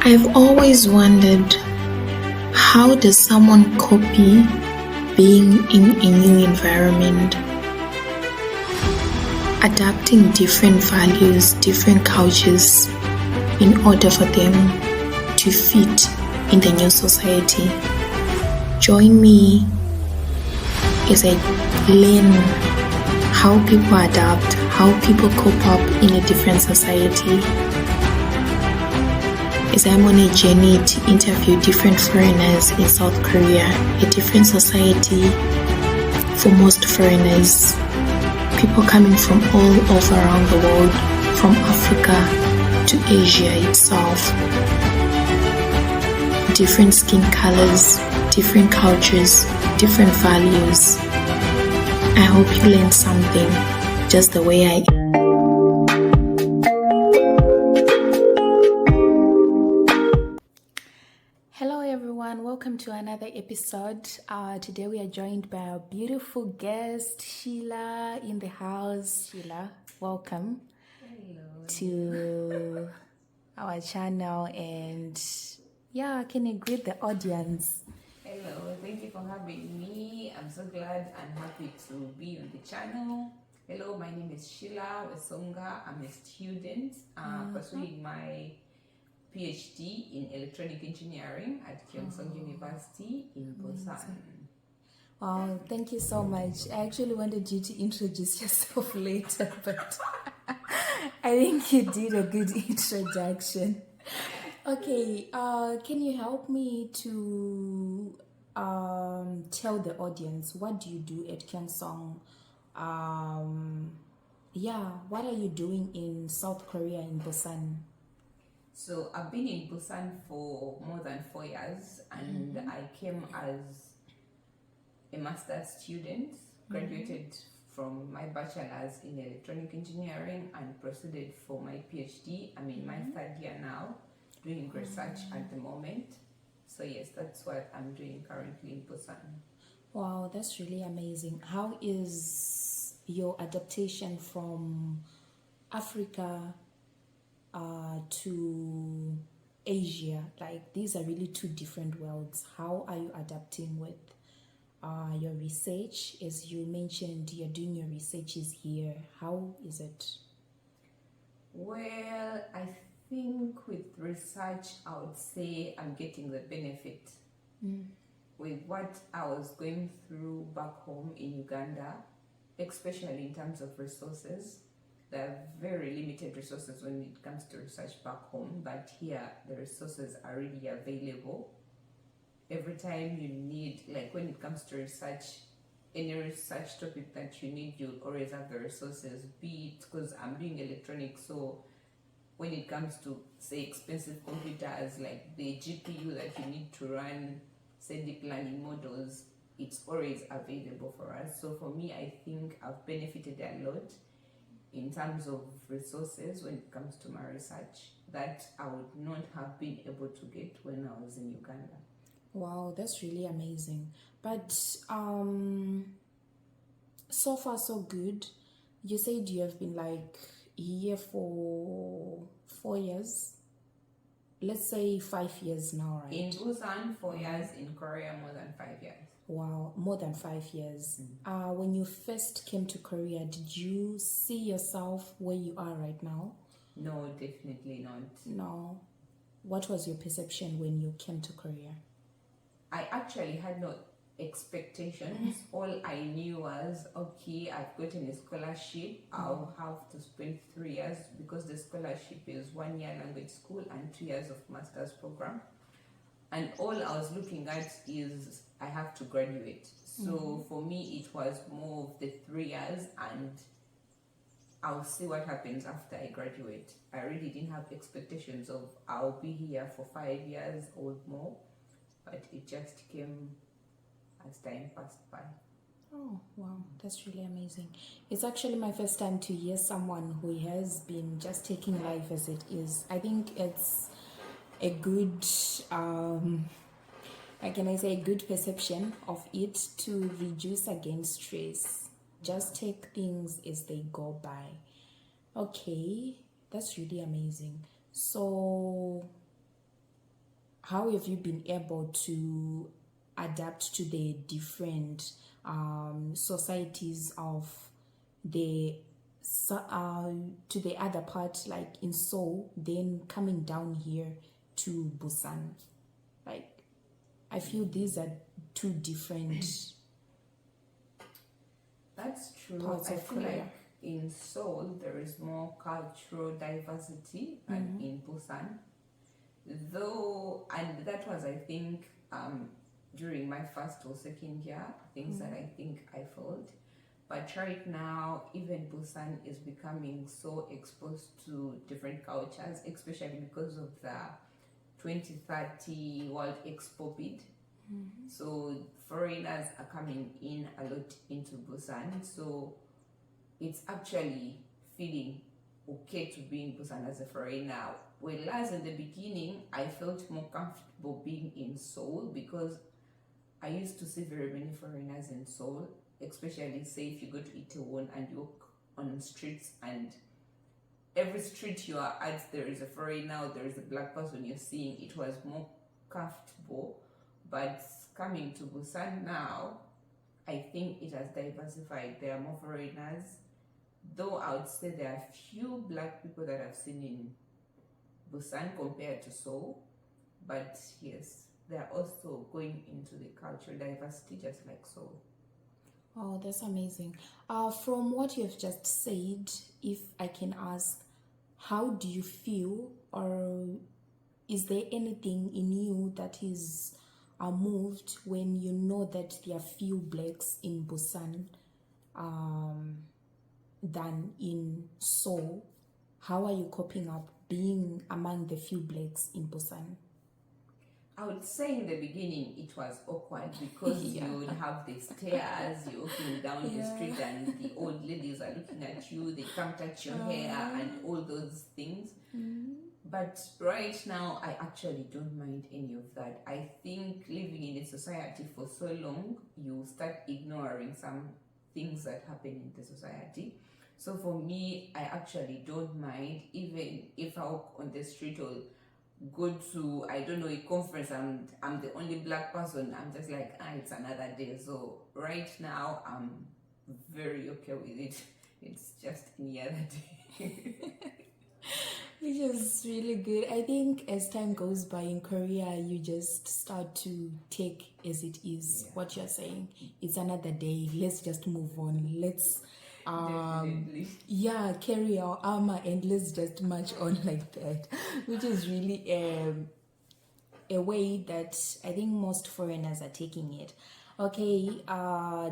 I've always wondered, how does someone copy being in a new environment? Adapting different values, different cultures in order for them to fit in the new society. Join me as I learn how people adapt, how people cope up in a different society. As I'm on a journey to interview different foreigners in South Korea, a different society for most foreigners, people coming from all over around the world, from Africa to Asia itself. Different skin colors, different cultures, different values. I hope you learned something just the way I am. Hello everyone, welcome to another episode. Today we are joined by our beautiful guest, Shilla, in the house. Shilla, welcome. Hello. To our channel, and can you greet the audience? Hello, thank you for having me. I'm so glad and happy to be on the channel. Hello, my name is Shilla Wesonga. I'm a student pursuing my PhD in electronic engineering at Kyungsung University in Busan. Wow, thank you so much. I actually wanted you to introduce yourself later, but I think you did a good introduction. Okay, can you help me to tell the audience, what do you do at Kyungsung? What are you doing in South Korea, in Busan? So I've been in Busan for more than 4 years, and I came as a master's student, graduated from my bachelor's in electronic engineering and proceeded for my PhD. I'm in my third year now, doing research at the moment. So yes, that's what I'm doing currently in Busan. Wow, that's really amazing. How is your adaptation from Africa to Asia? Like, these are really two different worlds. How are you adapting with your research? As you mentioned, you're doing your researches here. How is it? Well, I think with research, I would say I'm getting the benefit. With what I was going through back home in Uganda, especially in terms of resources, there are very limited resources when it comes to research back home, but here the resources are really available. Every time you need, like when it comes to research, any research topic that you need, you'll always have the resources, be it because I'm doing electronics, so when it comes to, say, expensive computers, like the GPU that you need to run, say, deep learning models, it's always available for us. So for me, I think I've benefited a lot in terms of resources when it comes to my research that I would not have been able to get when I was in Uganda. Wow, that's really amazing. But so far so good. You said you have been like here for 4 years. Let's say 5 years now, right? In Busan, 4 years. In Korea, more than 5 years. Wow, more than 5 years. When you first came to Korea, did you see yourself where you are right now? No, definitely not. No. What was your perception when you came to Korea? I actually had no expectations. All I knew was, okay, I've gotten a scholarship. I'll have to spend 3 years because the scholarship is 1 year language school and 2 years of master's program. And all I was looking at is I have to graduate. So for me, it was more of the 3 years and I'll see what happens after I graduate. I really didn't have expectations of I'll be here for 5 years or more, but it just came as time passed by. Oh, wow, that's really amazing. It's actually my first time to hear someone who has been just taking life as it is. I think it's a good, a good perception of it to reduce against stress. Just take things as they go by. Okay, that's really amazing. So how have you been able to adapt to the different societies of the to the other part, like in Seoul, then coming down here to Busan? Like, I feel these are two different That's true. parts I of feel Korea. like in Seoul there is more cultural diversity than in Busan. Though, and that was, I think, during my first or second year, things that I think I felt. But right now, even Busan is becoming so exposed to different cultures, especially because of the 2030 World Expo bid. So foreigners are coming in a lot into Busan. So it's actually feeling okay to be in Busan as a foreigner. Whereas in the beginning, I felt more comfortable being in Seoul because I used to see very many foreigners in Seoul, especially say if you go to Itaewon and you walk on streets, and every street you are at, there is a foreigner, or there is a black person you're seeing. It was more comfortable. But coming to Busan now, I think it has diversified. There are more foreigners, though I would say there are few black people that I've seen in Busan compared to Seoul. But yes, they are also going into the cultural diversity just like Seoul. Oh, that's amazing. From what you've just said, if I can ask, how do you feel, or is there anything in you that is moved when you know that there are few blacks in Busan than in Seoul? How are you coping up being among the few blacks in Busan? I would say in the beginning it was awkward because Yeah. you would have the stairs, you're walking down the street and the old ladies are looking at you, they come touch your hair and all those things. But right now I actually don't mind any of that. I think living in a society for so long, you start ignoring some things that happen in the society. So for me, I actually don't mind, even if I walk on the street or go to, I don't know, a conference and I'm the only black person, I'm just like, it's another day. So right now I'm very okay with it. It's just any other day. Which is really good. I think as time goes by in Korea, you just start to take as it is. What you're saying, it's another day, let's just move on, let's Definitely. carry our armor and let's just march on like that, which is really a way that I think most foreigners are taking it. Okay,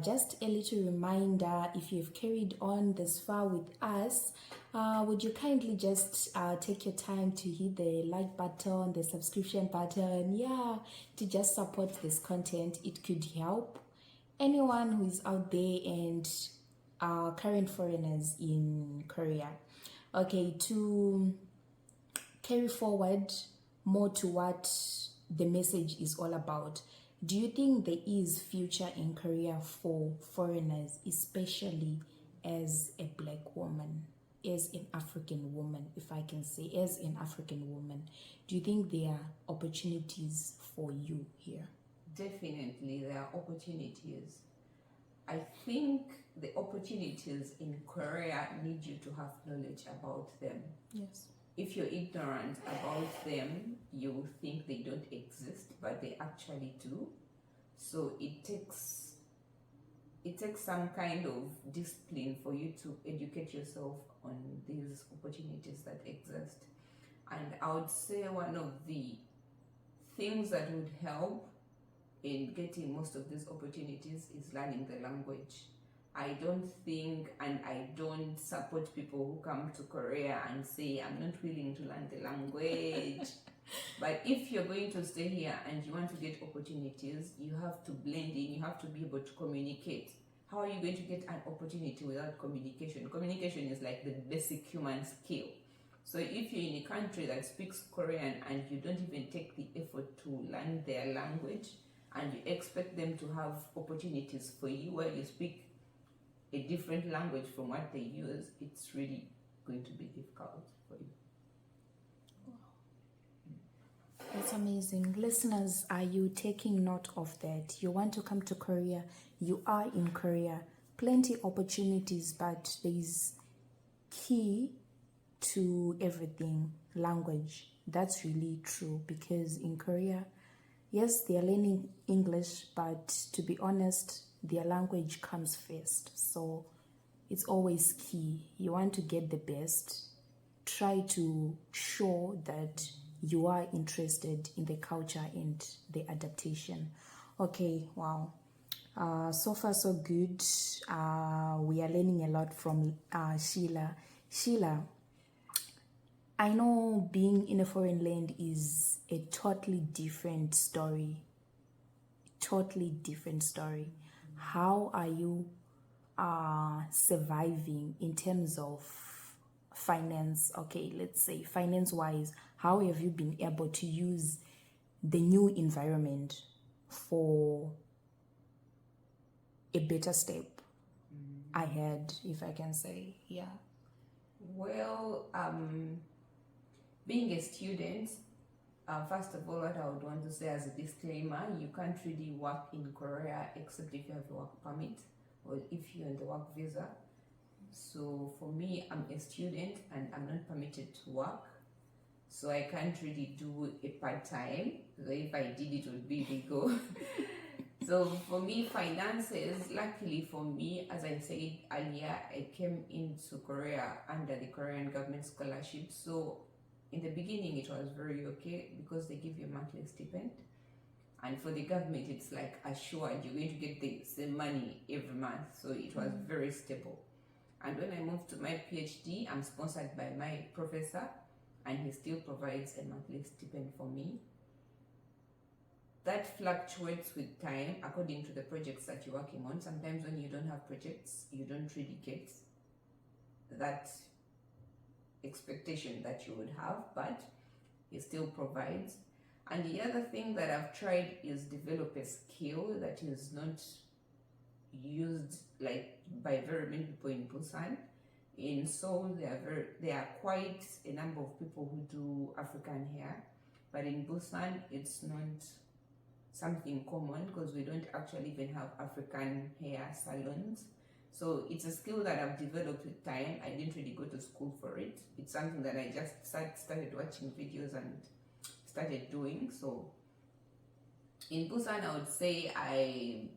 just a little reminder, if you've carried on this far with us, would you kindly just take your time to hit the like button, the subscription button, to just support this content. It could help anyone who is out there and current foreigners in Korea. Okay, to carry forward more to what the message is all about, do you think there is future in Korea for foreigners, especially as a black woman, as an African woman, if I can say, as an African woman? Do you think there are opportunities for you here? Definitely, there are opportunities. I think the opportunities in Korea need you to have knowledge about them. Yes. If you're ignorant about them, you think they don't exist, but they actually do. So it takes some kind of discipline for you to educate yourself on these opportunities that exist. And I would say one of the things that would help in getting most of these opportunities is learning the language. I don't think, and I don't support people who come to Korea and say, I'm not willing to learn the language. But if you're going to stay here and you want to get opportunities, you have to blend in, you have to be able to communicate. How are you going to get an opportunity without communication? Communication is like the basic human skill. So if you're in a country that speaks Korean and you don't even take the effort to learn their language, and you expect them to have opportunities for you while you speak a different language from what they use, it's really going to be difficult for you. That's That's amazing. Listeners, are you taking note of that? You want to come to Korea, you are in Korea, plenty opportunities, but there's key to everything, language. That's really true, because in Korea, yes, they are learning English, but to be honest, their language comes first. So it's always key. You want to get the best. Try to show that you are interested in the culture and the adaptation. Okay, wow. So far, so good. We are learning a lot from Shilla. Shilla, I know being in a foreign land is a totally different story. Totally different story. How are you surviving in terms of finance? Okay, let's say finance wise, how have you been able to use the new environment for a better step ahead, if I can say? Yeah. Well, being a student, first of all, what I would want to say as a disclaimer, you can't really work in Korea except if you have a work permit or if you're on the work visa. So for me, I'm a student and I'm not permitted to work. So I can't really do a part-time. So if I did, it would be illegal. So for me, finances, luckily for me, as I said earlier, I came into Korea under the Korean government scholarship. So in the beginning, it was very okay because they give you a monthly stipend. And for the government, it's like assured you're going to get the same money every month. So it was very stable. And when I moved to my PhD, I'm sponsored by my professor, and he still provides a monthly stipend for me. That fluctuates with time according to the projects that you're working on. Sometimes when you don't have projects, you don't really get that expectation that you would have, but he still provides. And the other thing that I've tried is develop a skill that is not used like by very many people in Busan. In Seoul, there are quite a number of people who do African hair, but in Busan, it's not something common because we don't actually even have African hair salons. So it's a skill that I've developed with time. I didn't really go to school for it. It's something that I just started watching videos and started doing. So in Busan, I would say I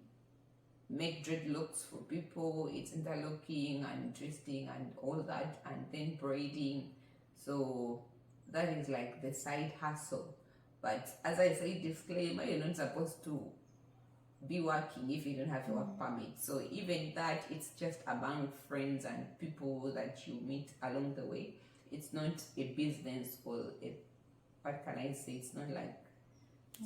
make dreadlocks for people. It's interlocking and twisting and all that, and then braiding. So that is like the side hustle. But as I say, disclaimer, you're not supposed to be working if you don't have a work permit. So even that, it's just among friends and people that you meet along the way. It's not a business or what can I say? It's not like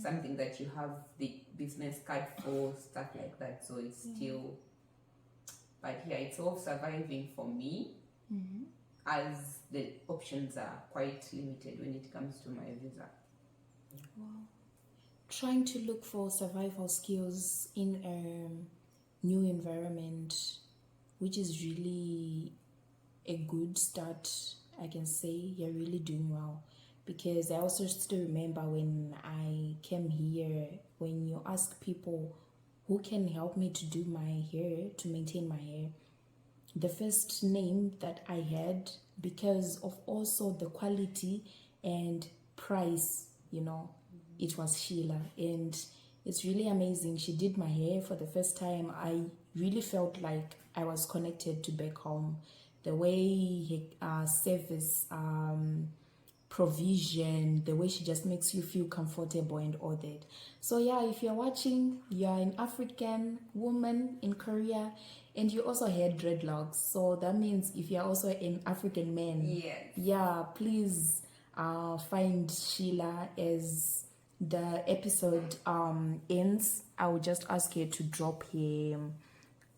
something that you have the business card for, stuff like that. So it's still, but yeah, it's all surviving for me as the options are quite limited when it comes to my visa. Wow. Trying to look for survival skills in a new environment, which is really a good start. I can say you're really doing well, because I also still remember when I came here, when you ask people who can help me to do my hair, to maintain my hair, the first name that I had, because of also the quality and price, it was Shilla, and it's really amazing. She did my hair for the first time. I really felt like I was connected to back home. The way service, provision, the way she just makes you feel comfortable and all that. So yeah, if you're watching, you're an African woman in Korea, and you also had dreadlocks. So that means if you're also an African man, yeah, please find Shilla. As the episode ends, I will just ask her to drop her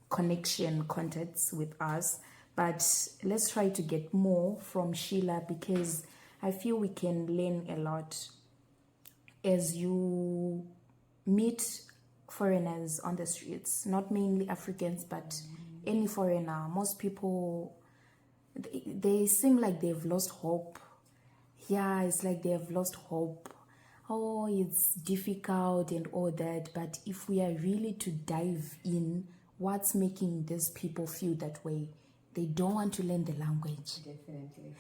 contacts with us. But let's try to get more from Shilla, because I feel we can learn a lot as you meet foreigners on the streets, not mainly Africans, but any foreigner. Most people, they seem like they've lost hope. Yeah, it's like they have lost hope. oh, it's difficult and all that, but if we are really to dive in, what's making these people feel that way? They don't want to learn the language. Definitely.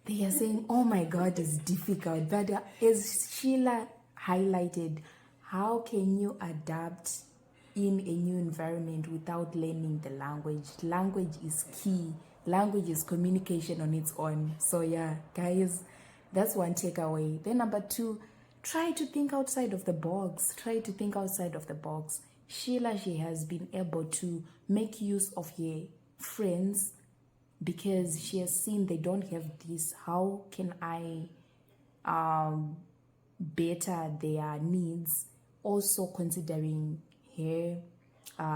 They are saying, oh my God, it's difficult. But as Sheila highlighted, how can you adapt in a new environment without learning the language? Language is key. Language is communication on its own. So yeah, guys, that's one takeaway. Then number 2, try to think outside of the box. Try to think outside of the box. Sheila, she has been able to make use of her friends because she has seen they don't have this. How can I better their needs? Also considering her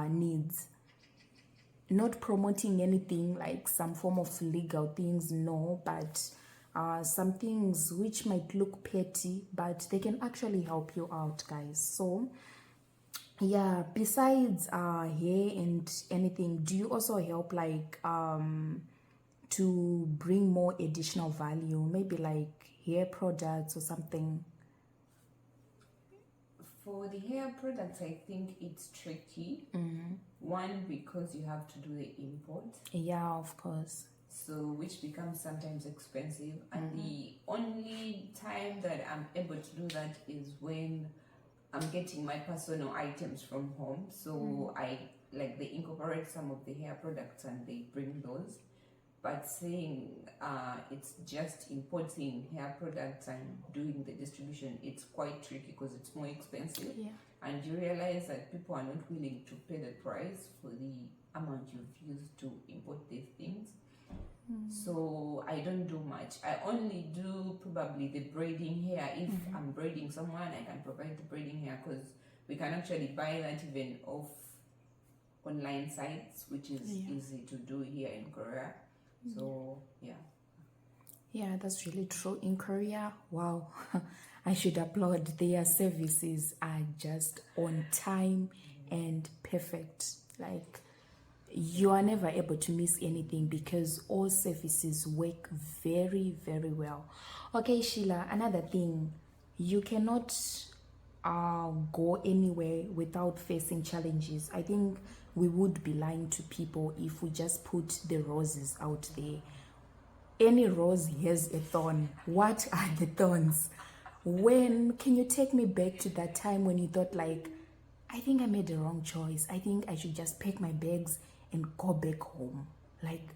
needs. Not promoting anything like some form of legal things, no, but some things which might look petty, but they can actually help you out, guys. So yeah, besides hair and anything, do you also help like to bring more additional value, maybe like hair products or something? For the hair products, I think it's tricky. One, because you have to do the import. Yeah, of course. So, which becomes sometimes expensive. And the only time that I'm able to do that is when I'm getting my personal items from home. So I like they incorporate some of the hair products and they bring those. But saying it's just importing hair products and doing the distribution, it's quite tricky because it's more expensive. Yeah. And you realize that people are not willing to pay the price for the amount you've used to import these things. So I don't do much. I only do probably the braiding hair. If I'm braiding someone, I can provide the braiding hair because we can actually buy that even off online sites, which is easy to do here in Korea. So Yeah, that's really true. In Korea, wow, I should applaud. Their services are just on time and perfect. Like, you are never able to miss anything because all services work very, very well. Okay, Sheila, another thing, you cannot go anywhere without facing challenges. I think we would be lying to people if we just put the roses out there. Any rose has a thorn. What are the thorns? When can you take me back to that time when you thought like, I think I made the wrong choice. I think I should just pack my bags and go back home. Like,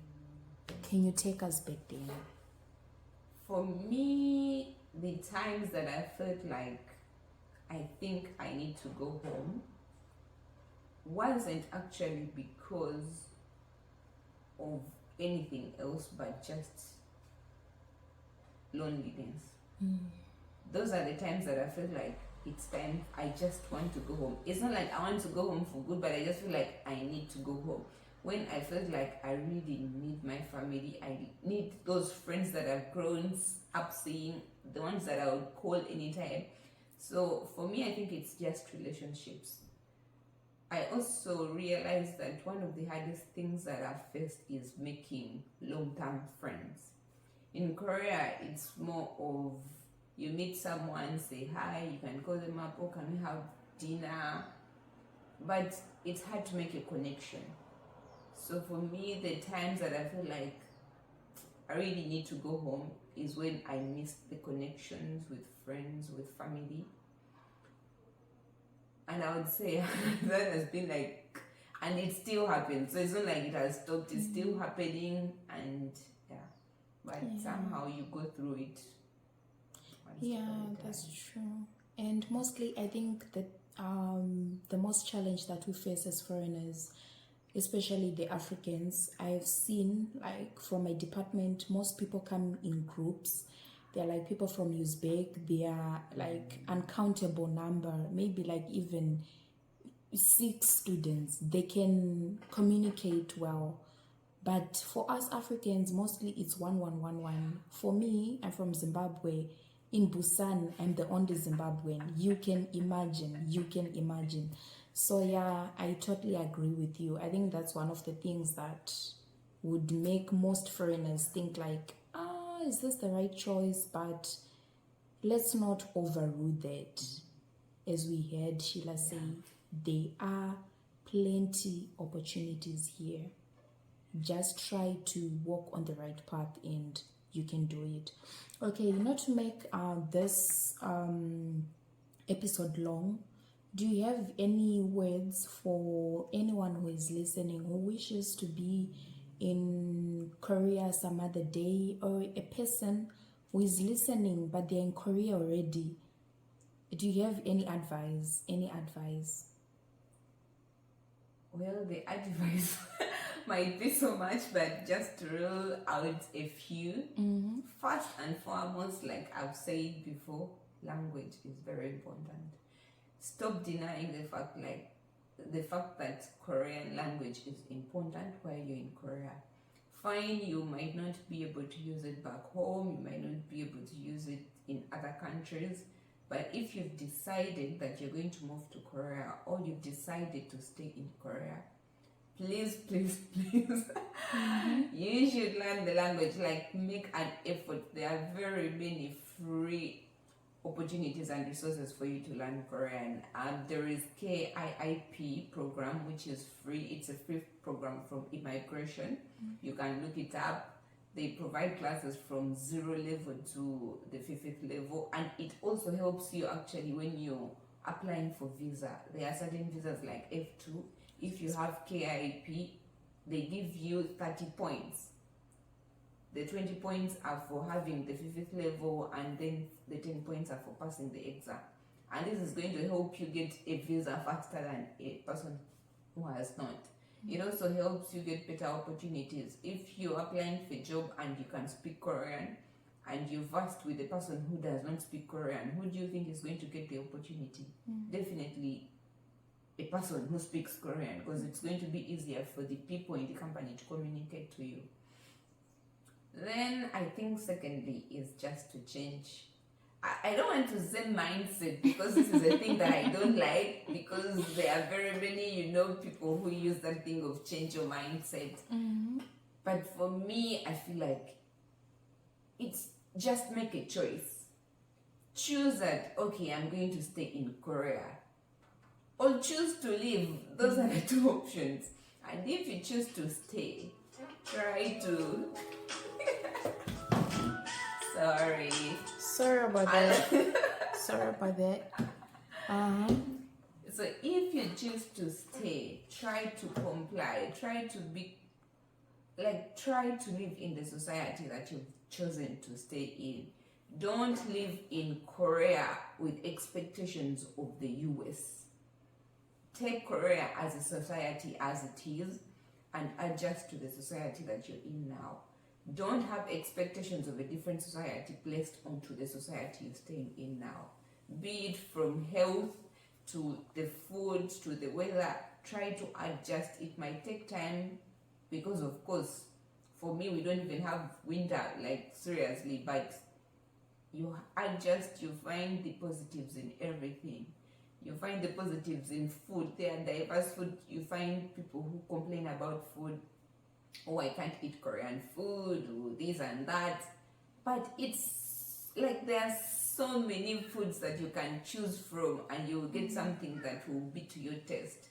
can you take us back there? for me, the times that I felt like I think I need to go home wasn't actually because of anything else but just loneliness. Those are the times that I feel like it's time, I just want to go home. It's not like I want to go home for good, but I just feel like I need to go home. When I felt like I really need my family, I need those friends that I've grown up seeing, the ones that I would call anytime. So for me, I think it's just relationships. I also realized that one of the hardest things that I've faced is making long-term friends. In Korea, it's more of you meet someone, say hi, you can call them up, oh, can we have dinner? But it's hard to make a connection. So for me, the times that I feel like I really need to go home is when I miss the connections with friends, with family. And I would say that has been like, and it still happens. So it's not like it has stopped, it's still happening, and but somehow you go through it. Yeah, that's true. And mostly, I think that the most challenge that we face as foreigners, especially the Africans, I've seen like from my department, most people come in groups. They're like people from Uzbek. They are like uncountable number, maybe like even 6 students. They can communicate well. But for us Africans, mostly it's 1111. For me, I'm from Zimbabwe. In Busan, I'm the only Zimbabwean. You can imagine. So yeah, I totally agree with you. I think that's one of the things that would make most foreigners think like, is this the right choice? But let's not overrule that. As we heard Shilla say, there are plenty opportunities here. Just try to walk on the right path and you can do it. Okay, not to make this episode long, do you have any words for anyone who is listening who wishes to be in Korea some other day, or a person who is listening but they're in Korea already? Do you have any advice? Well, the advice might be so much, but just to rule out a few. First and foremost, like I've said before, language is very important. Stop denying the fact that Korean language is important while you're in Korea. Fine, you might not be able to use it back home, you might not be able to use it in other countries, but if you've decided that you're going to move to Korea, or you've decided to stay in Korea, please, you should learn the language. Like, make an effort. There are very many free opportunities and resources for you to learn Korean. There is KIIP program, which is free. It's a free program from immigration. You can look it up. They provide classes from 0 level to the 5th level, and it also helps you actually when you're applying for visa. There are certain visas like F2. If you have KIP, they give you 30 points. The 20 points are for having the 5th level, and then the 10 points are for passing the exam. And this is going to help you get a visa faster than a person who has not. It also helps you get better opportunities. If you're applying for a job and you can speak Korean, and you're versed with a person who does not speak Korean, who do you think is going to get the opportunity? Definitely a person who speaks Korean, because it's going to be easier for the people in the company to communicate to you. Then I think secondly is just to change. I don't want to say mindset, because this is a thing that I don't like, because there are very many, people who use that thing of change your mindset. But for me, I feel like it's just make a choice. Choose that, okay, I'm going to stay in Korea, or choose to leave. Those are the two options. And if you choose to stay, try to Sorry about that. So if you choose to stay, try to comply, try to live in the society that you've chosen to stay in. Don't live in Korea with expectations of the US. Take Korea as a society as it is and adjust to the society that you're in now. Don't have expectations of a different society placed onto the society you're staying in now. Be it from health to the food to the weather, try to adjust. It might take time, because of course, for me, we don't even have winter, like seriously, but you adjust, you find the positives in everything. You find the positives in food. There are diverse food. You find people who complain about food. Oh, I can't eat Korean food, or this and that. But it's like there are so many foods that you can choose from, and you'll get something that will be to your taste.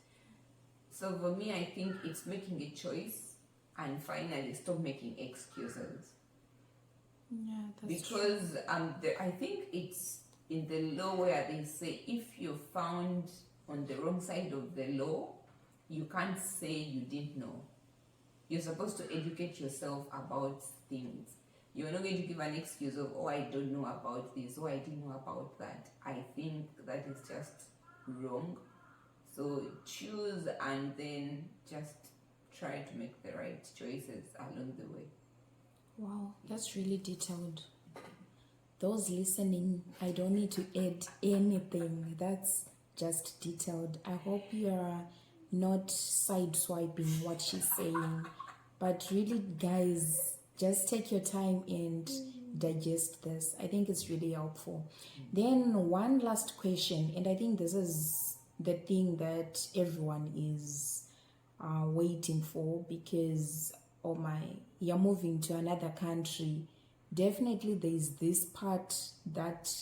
So for me, I think it's making a choice, and finally stop making excuses. Yeah, that's because true. I think it's in the law where they say if you're found on the wrong side of the law, you can't say you didn't know. You're supposed to educate yourself about things. You're not going to give an excuse of, oh, I don't know about this, oh, I didn't know about that. I think that is just wrong. So choose and then just try to make the right choices along the way. Wow, that's really detailed. Those listening, I don't need to add anything. That's just detailed. I hope you are not sideswiping what she's saying, but really, guys, just take your time and digest this. I think it's really helpful. Then one last question, and I think this is the thing that everyone is waiting for, because oh my, you're moving to another country. Definitely there is this part that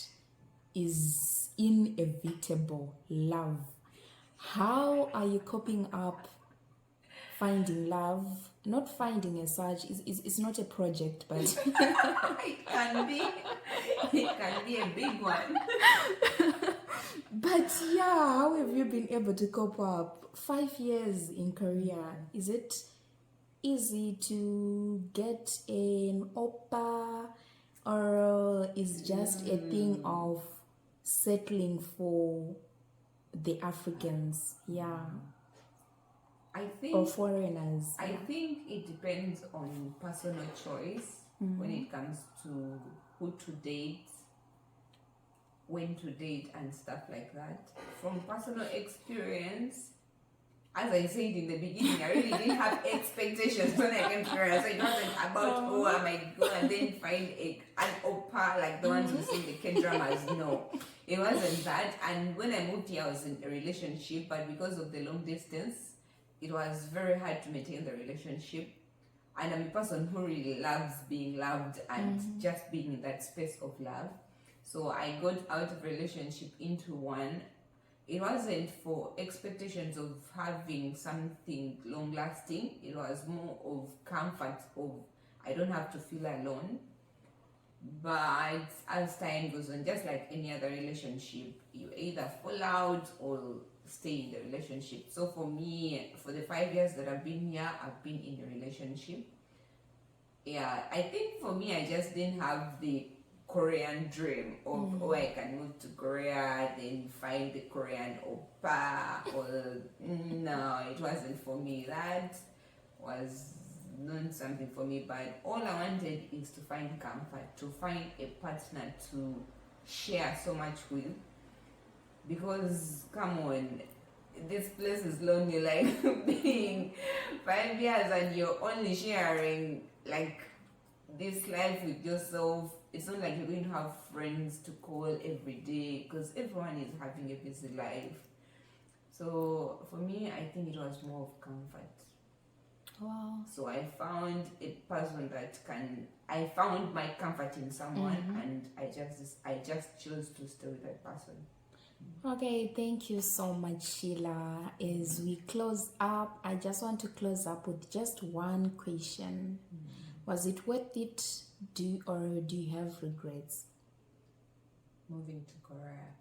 is inevitable: love. How are you coping up finding love? Not finding as such, it's not a project, but It can be a big one. but yeah, how have you been able to cope up 5 years in Korea? Is it easy to get an oppa, or is just a thing of settling for the Africans? Yeah. I Or think foreigners. I think it depends on personal choice when it comes to who to date, when to date, and stuff like that. From personal experience, as I said in the beginning, I really didn't have expectations when I came to Korea. So it wasn't about, oh, I might go and then find an oppa like the ones who sing the K-dramas. No, it wasn't that. And when I moved here, I was in a relationship, but because of the long distance, it was very hard to maintain the relationship. And I'm a person who really loves being loved and just being in that space of love. So I got out of relationship into one. It wasn't for expectations of having something long lasting. It was more of comfort of I don't have to feel alone. But as time goes on, just like any other relationship, you either fall out or stay in the relationship. So for me, for the 5 years that I've been here, I've been in a relationship. Yeah, I think for me, I just didn't have the Korean dream of oh, I can move to Korea, then find the Korean oppa. Or no, it wasn't for me. That was not something for me. But all I wanted is to find comfort, to find a partner to share so much with. Because come on, this place is lonely. Like being 5 years and you're only sharing like this life with yourself. It's not like you're going to have friends to call every day because everyone is having a busy life. So for me, I think it was more of comfort. Wow. So I found a person that I found my comfort in someone, and I just chose to stay with that person. Okay, thank you so much, Shilla. As we close up, I just want to close up with just one question. Was it worth it? Do you have regrets? Moving to Korea,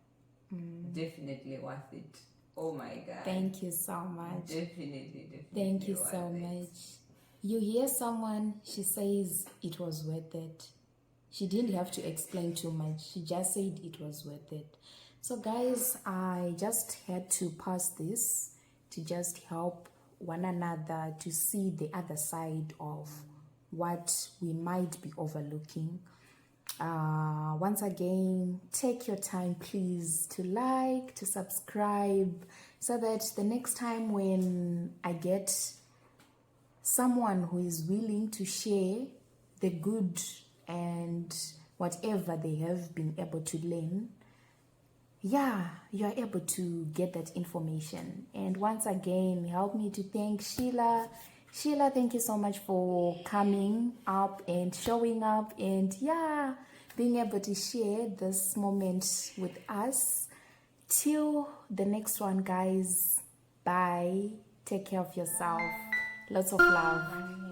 definitely worth it. Oh my God. Thank you so much. Definitely. Thank you so much. You hear someone, she says it was worth it. She didn't have to explain too much. She just said it was worth it. So guys, I just had to pass this to just help one another to see the other side of what we might be overlooking. Once again, take your time please to like, to subscribe, so that the next time when I get someone who is willing to share the good and whatever they have been able to learn, yeah, you are able to get that information. And once again, help me to thank Shilla. Shilla, thank you so much for coming up and showing up and yeah, being able to share this moment with us. Till the next one, guys. Bye. Take care of yourself. Lots of love.